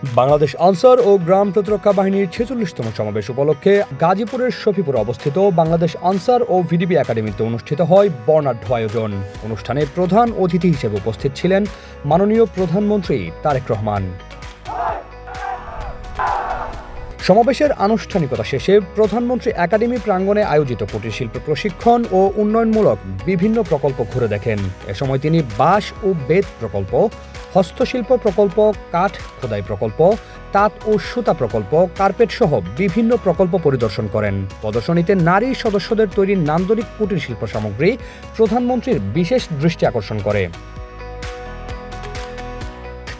বাংলাদেশ আনসার ও গ্রাম প্রতিরক্ষা বাহিনীর ৪৬তম সমাবেশ উপলক্ষে গাজীপুরের শফিপুরে অবস্থিত বাংলাদেশ আনসার ও ভিডিপি একাডেমিতে অনুষ্ঠিত হয় বর্ণাঢ্য আয়োজন। অনুষ্ঠানে প্রধান অতিথি হিসেবে উপস্থিত ছিলেন মাননীয় প্রধানমন্ত্রী তারেক রহমান। সমাবেশের আনুষ্ঠানিকতা শেষে প্রধানমন্ত্রী একাডেমি প্রাঙ্গণে আয়োজিত কুটির শিল্প প্রশিক্ষণ ও উন্নয়নমূলক বিভিন্ন প্রকল্প ঘুরে দেখেন। এ সময় তিনি বাঁশ ও বেত প্রকল্প, হস্তশিল্প প্রকল্প, কাঠ খোদাই প্রকল্প, তাঁত ও সুতা প্রকল্প, কার্পেট সহ বিভিন্ন প্রকল্প পরিদর্শন করেন। প্রদর্শনীতে নারী সদস্যদের তৈরি নান্দনিক কুটির শিল্প সামগ্রী প্রধানমন্ত্রীর বিশেষ দৃষ্টি আকর্ষণ করে।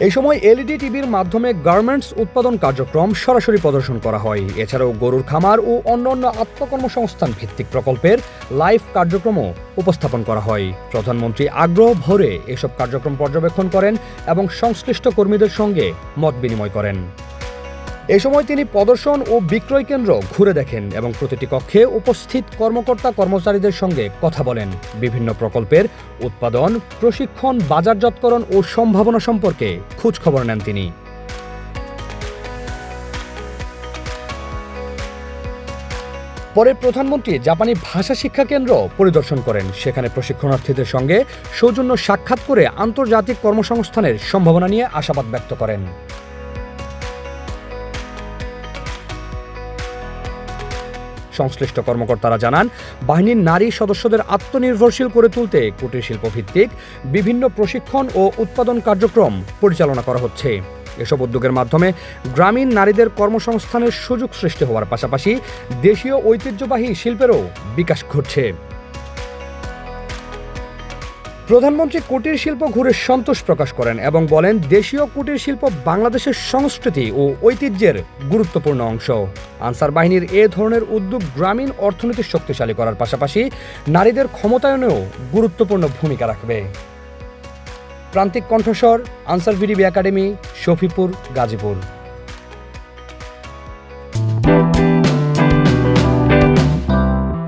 এই সময় এলইডি টিভির মাধ্যমে গার্মেন্টস উৎপাদন কার্যক্রম সরাসরি প্রদর্শন করা হয়। এছাড়াও গরুর খামার ও অন্যান্য আত্মকর্মসংস্থান ভিত্তিক প্রকল্পের লাইভ কার্যক্রমও উপস্থাপন করা হয়। প্রধানমন্ত্রী আগ্রহ ভরে এসব কার্যক্রম পর্যবেক্ষণ করেন এবং সংশ্লিষ্ট কর্মীদের সঙ্গে মত বিনিময় করেন। এ সময় তিনি প্রদর্শন ও বিক্রয় কেন্দ্র ঘুরে দেখেন এবং প্রতিটি কক্ষে উপস্থিত কর্মকর্তা কর্মচারীদের সঙ্গে কথা বলেন। বিভিন্ন প্রকল্পের উৎপাদন, প্রশিক্ষণ, বাজারজাতকরণ ও সম্ভাবনা সম্পর্কে খোঁজখবর নেন তিনি। পরে প্রধানমন্ত্রী জাপানি ভাষা শিক্ষা কেন্দ্র পরিদর্শন করেন। সেখানে প্রশিক্ষণার্থীদের সঙ্গে সৌজন্য সাক্ষাৎ করে আন্তর্জাতিক কর্মসংস্থানের সম্ভাবনা নিয়ে আশাবাদ ব্যক্ত করেন। সংশ্লিষ্ট কর্মকর্তারা জানান, বাহিনীর নারী সদস্যদের আত্মনির্ভরশীল করে তুলতে কুটির শিল্প ভিত্তিক বিভিন্ন প্রশিক্ষণ ও উৎপাদন কার্যক্রম পরিচালনা করা হচ্ছে। এসব উদ্যোগের মাধ্যমে গ্রামীণ নারীদের কর্মসংস্থানের সুযোগ সৃষ্টি হওয়ার পাশাপাশি দেশীয় ঐতিহ্যবাহী শিল্পেরও বিকাশ ঘটছে। প্রধানমন্ত্রী কুটির শিল্প ঘুরে সন্তোষ প্রকাশ করেন এবং বলেন, দেশীয় কুটির শিল্প বাংলাদেশের সংস্কৃতি ও ঐতিহ্যের গুরুত্বপূর্ণ অংশ। আনসার বাহিনীর এ ধরনের উদ্যোগ গ্রামীণ অর্থনীতি শক্তিশালী করার পাশাপাশি নারীদের ক্ষমতায়নেও গুরুত্বপূর্ণ ভূমিকা রাখবে। প্রান্তিক কণ্ঠস্বর, answer VDP academy, Shafipur, Gazipur.